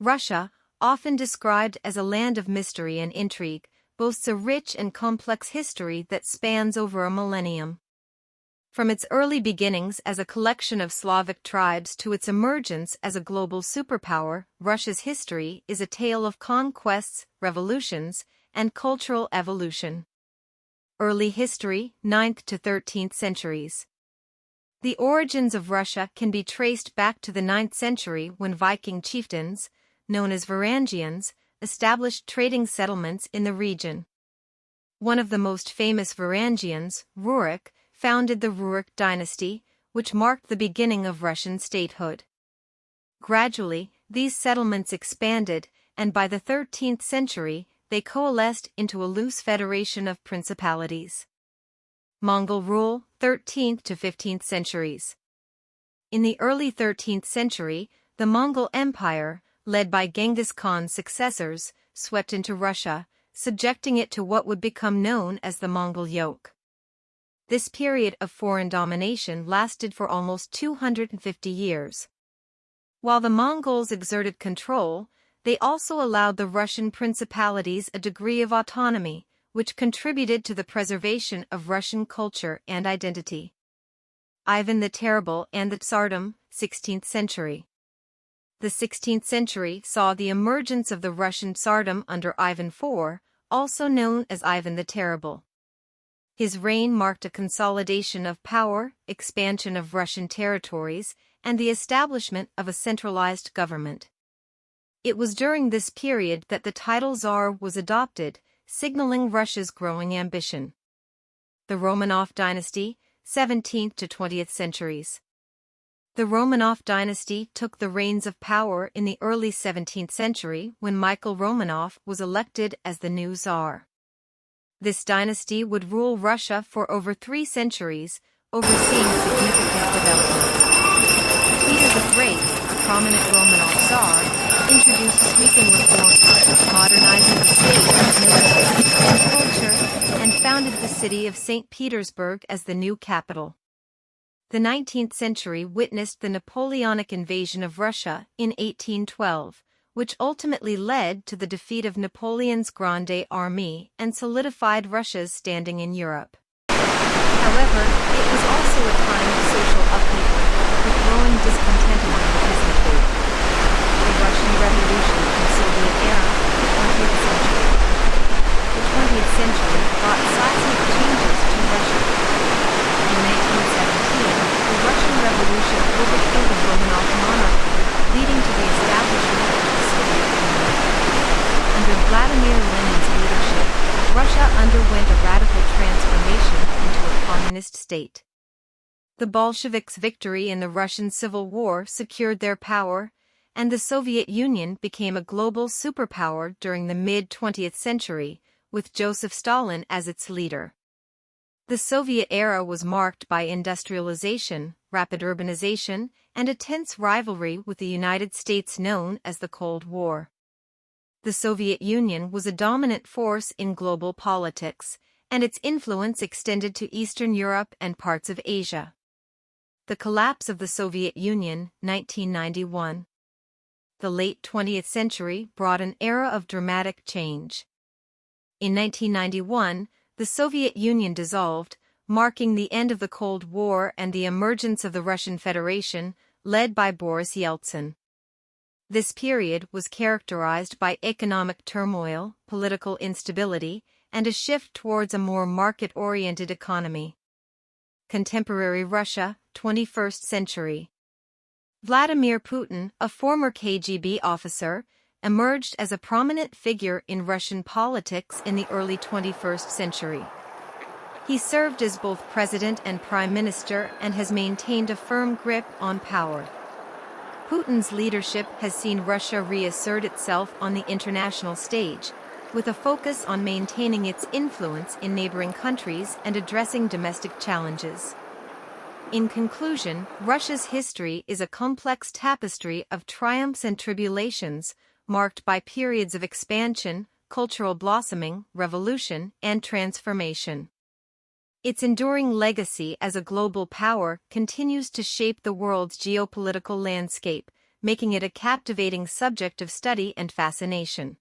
Russia, often described as a land of mystery and intrigue, boasts a rich and complex history that spans over a millennium. From its early beginnings as a collection of Slavic tribes to its emergence as a global superpower, Russia's history is a tale of conquests, revolutions, and cultural evolution. Early history, 9th to 13th centuries. The origins of Russia can be traced back to the 9th century when Viking chieftains, known as Varangians, established trading settlements in the region. One of the most famous Varangians, Rurik, founded the Rurik dynasty, which marked the beginning of Russian statehood. Gradually, these settlements expanded, and by the 13th century, they coalesced into a loose federation of principalities. Mongol rule, 13th to 15th centuries. In the early 13th century, the Mongol Empire, led by Genghis Khan's successors, swept into Russia, subjecting it to what would become known as the Mongol yoke. This period of foreign domination lasted for almost 250 years. While the Mongols exerted control, they also allowed the Russian principalities a degree of autonomy, which contributed to the preservation of Russian culture and identity. Ivan the Terrible and the Tsardom, 16th century. The 16th century saw the emergence of the Russian Tsardom under Ivan IV, also known as Ivan the Terrible. His reign marked a consolidation of power, expansion of Russian territories, and the establishment of a centralized government. It was during this period that the title Tsar was adopted, signaling Russia's growing ambition. The Romanov dynasty, 17th to 20th centuries. The Romanov dynasty took the reins of power in the early 17th century when Michael Romanov was elected as the new Tsar. This dynasty would rule Russia for over 3 centuries, overseeing significant developments. Peter the Great, a prominent Romanov Tsar, introduced sweeping reforms, modernizing the state, military, and culture, and founded the city of St. Petersburg as the new capital. The 19th century witnessed the Napoleonic invasion of Russia in 1812, which ultimately led to the defeat of Napoleon's Grande Armée and solidified Russia's standing in Europe. However, it was also a time of social upheaval, with growing discontent among the peasantry. The Russian Revolution and Soviet era, the 20th century. The 20th century brought seismic changes to Russia. In 1917, the Russian Revolution overthrew the Romanov monarchy, leading to the establishment of the Soviet Union. Under Vladimir Lenin's leadership, Russia underwent a radical transformation into a communist state. The Bolsheviks' victory in the Russian Civil War secured their power, and the Soviet Union became a global superpower during the mid-20th century, with Joseph Stalin as its leader. The Soviet era was marked by industrialization, rapid urbanization, and a tense rivalry with the United States known as the Cold War. The Soviet Union was a dominant force in global politics, and its influence extended to Eastern Europe and parts of Asia. The collapse of the Soviet Union, 1991. The late 20th century brought an era of dramatic change. In 1991, the Soviet Union dissolved, marking the end of the Cold War and the emergence of the Russian Federation, led by Boris Yeltsin. This period was characterized by economic turmoil, political instability, and a shift towards a more market-oriented economy. Contemporary Russia, 21st century. Vladimir Putin, a former KGB officer, emerged as a prominent figure in Russian politics in the early 21st century. He served as both president and prime minister and has maintained a firm grip on power. Putin's leadership has seen Russia reassert itself on the international stage, with a focus on maintaining its influence in neighboring countries and addressing domestic challenges. In conclusion, Russia's history is a complex tapestry of triumphs and tribulations, marked by periods of expansion, cultural blossoming, revolution, and transformation. Its enduring legacy as a global power continues to shape the world's geopolitical landscape, making it a captivating subject of study and fascination.